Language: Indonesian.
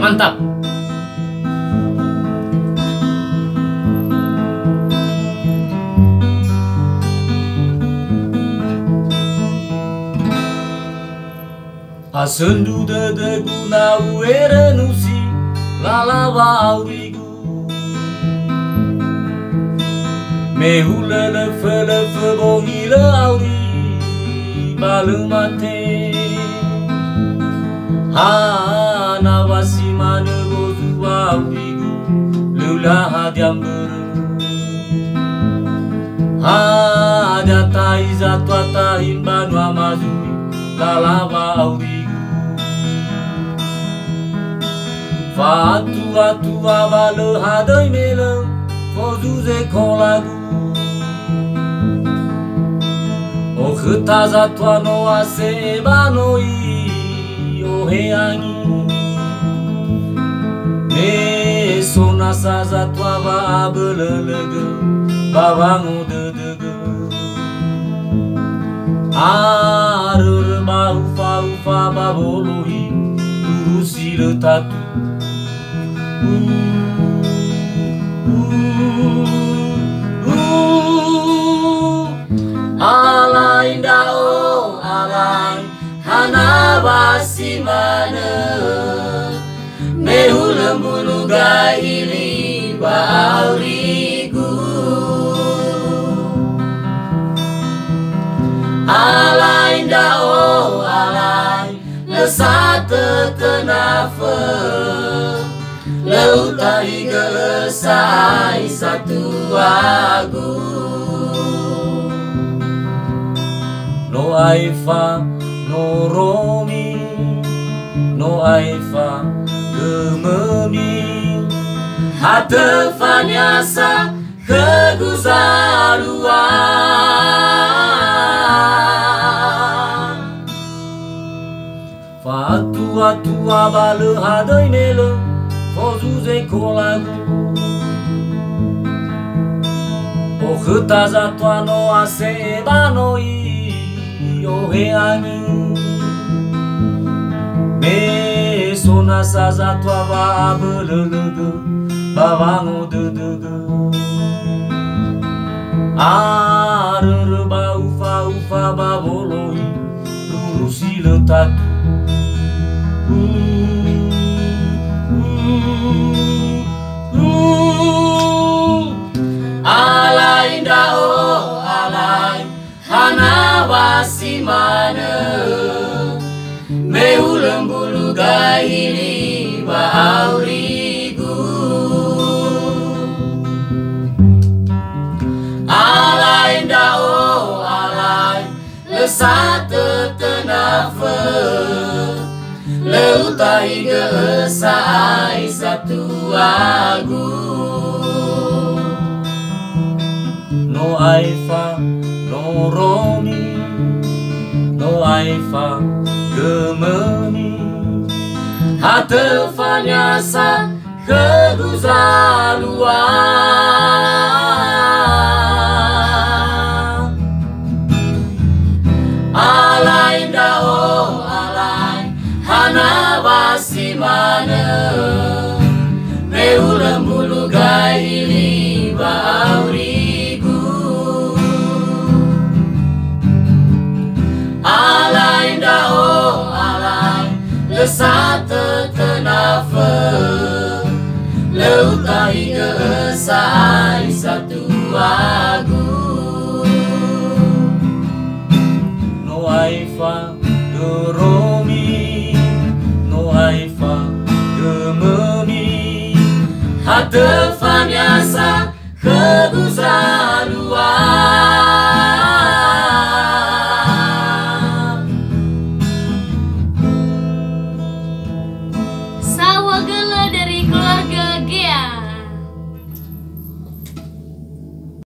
mantap. Asendu dedegu na uere nusi lalawa aurigu mehulele fele febongile auri balumate hana wasimane gozu aurigu lula hadiambere hadiata izatuata himbanu amazuri lalawa aurigu Fatu atu avale hadai mele fozuze con lagu O khutaza tua no ase banoi o heangi Me sona saza tua va abelelege babango dedege Arur ba ufa babolohi urusi le tatu Alai dao alai hanawasi mana mehu lembulu gaili baurigu Alai dao alai lesate kenafe Leutahi gelesai satu lagu No aifa, no romi No aifa, gememi Hatefanyasa keguzaluan Fatu abale hadai mele Fozuze con lagu O khutaza tua no ase banoi o heangi Me sona saza tua va abelelege babango dedege Arere ba ufa baboloi lurusi le tatu Alai dao alai hanawasi mana mehu lembulu gaili baurigu Alai dao alai lesate tenafe Leutahi gelesai satu lagu No aifa, no romi No aifa, gemeni Hatefanyasa keguzaluan Alai dao alai hanawasi mana mehu lembulu gaili baurigu Alai dao alai lesate kenafe Leutahi gelesai satu lagu No aifa geromi No aifa gemeni Hatefanyasa keguzaluan